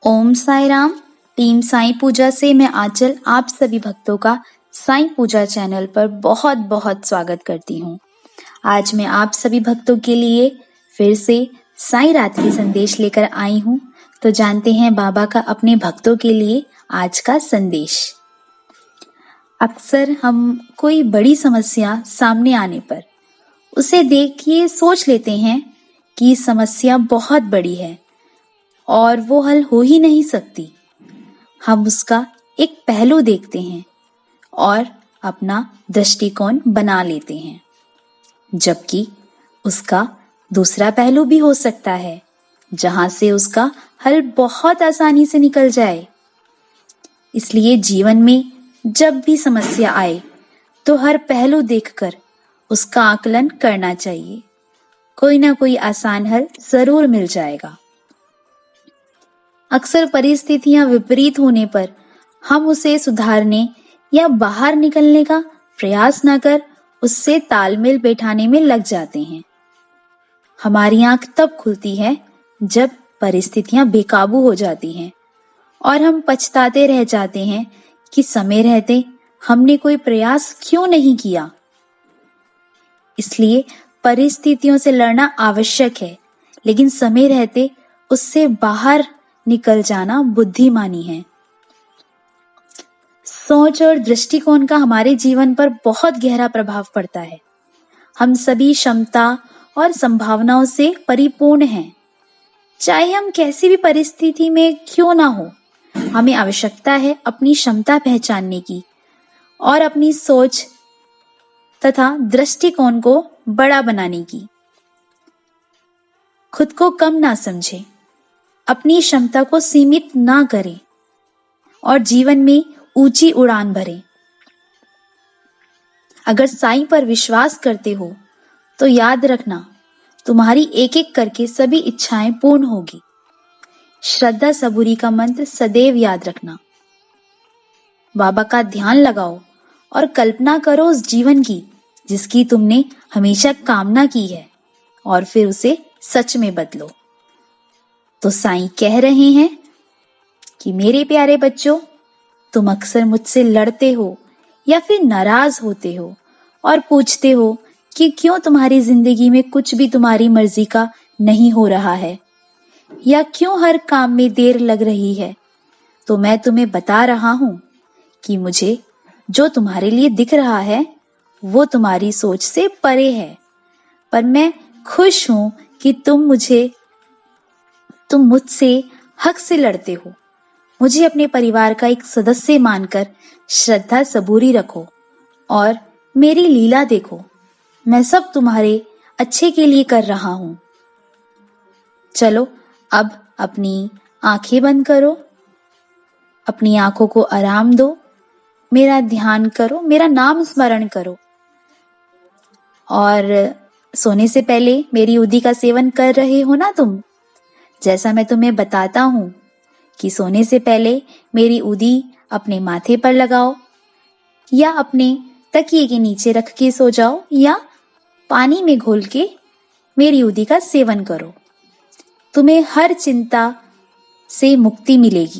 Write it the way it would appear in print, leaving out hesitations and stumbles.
ओम Sai Ram. Team Sai पूजा से मैं आंचल आप सभी भक्तों का साईं पूजा चैनल पर बहुत बहुत स्वागत करती हूँ। आज मैं आप सभी भक्तों के लिए फिर से साईं रात्रि संदेश लेकर आई हूँ। तो जानते हैं बाबा का अपने भक्तों के लिए आज का संदेश। अक्सर हम कोई बड़ी समस्या सामने आने पर उसे देख के सोच लेते हैं कि समस्या बहुत बड़ी है और वो हल हो ही नहीं सकती। हम उसका एक पहलू देखते हैं और अपना दृष्टिकोण बना लेते हैं, जबकि उसका दूसरा पहलू भी हो सकता है जहां से उसका हल बहुत आसानी से निकल जाए। इसलिए जीवन में जब भी समस्या आए तो हर पहलू देखकर उसका आकलन करना चाहिए। कोई ना कोई आसान हल जरूर मिल जाएगा। अक्सर परिस्थितियां विपरीत होने पर हम उसे सुधारने या बाहर निकलने का प्रयास न कर उससे तालमेल बैठाने में लग जाते हैं। हमारी आंख तब खुलती है जब परिस्थितियां बेकाबू हो जाती हैं और हम पछताते रह जाते हैं कि समय रहते हमने कोई प्रयास क्यों नहीं किया। इसलिए परिस्थितियों से लड़ना आवश्यक है, लेकिन समय रहते उससे बाहर निकल जाना बुद्धिमानी है। सोच और दृष्टिकोण का हमारे जीवन पर बहुत गहरा प्रभाव पड़ता है। हम सभी क्षमता और संभावनाओं से परिपूर्ण हैं। चाहे हम कैसी भी परिस्थिति में क्यों ना हो, हमें आवश्यकता है अपनी क्षमता पहचानने की और अपनी सोच तथा दृष्टिकोण को बड़ा बनाने की। खुद को कम ना समझें, अपनी क्षमता को सीमित ना करें और जीवन में ऊंची उड़ान भरें। अगर साईं पर विश्वास करते हो तो याद रखना, तुम्हारी एक एक करके सभी इच्छाएं पूर्ण होगी। श्रद्धा सबूरी का मंत्र सदैव याद रखना। बाबा का ध्यान लगाओ और कल्पना करो उस जीवन की जिसकी तुमने हमेशा कामना की है और फिर उसे सच में बदलो। तो साईं कह रहे हैं कि मेरे प्यारे बच्चों, तुम अक्सर मुझसे लड़ते हो या फिर नाराज होते हो और पूछते हो कि क्यों तुम्हारी जिंदगी में कुछ भी तुम्हारी मर्जी का नहीं हो रहा है या क्यों हर काम में देर लग रही है। तो मैं तुम्हें बता रहा हूं कि मुझे जो तुम्हारे लिए दिख रहा है वो तुम्हारी सोच से परे है, पर मैं खुश हूं कि तुम मुझसे हक से लड़ते हो। मुझे अपने परिवार का एक सदस्य मानकर श्रद्धा सबूरी रखो और मेरी लीला देखो। मैं सब तुम्हारे अच्छे के लिए कर रहा हूं। चलो अब अपनी आंखें बंद करो, अपनी आंखों को आराम दो, मेरा ध्यान करो, मेरा नाम स्मरण करो और सोने से पहले मेरी उदी का सेवन कर रहे हो ना तुम। जैसा मैं तुम्हें बताता हूं कि सोने से पहले मेरी उदी अपने माथे पर लगाओ या अपने तकिए के नीचे रख के सो जाओ या पानी में घोल के मेरी उदी का सेवन करो। तुम्हें हर चिंता से मुक्ति मिलेगी।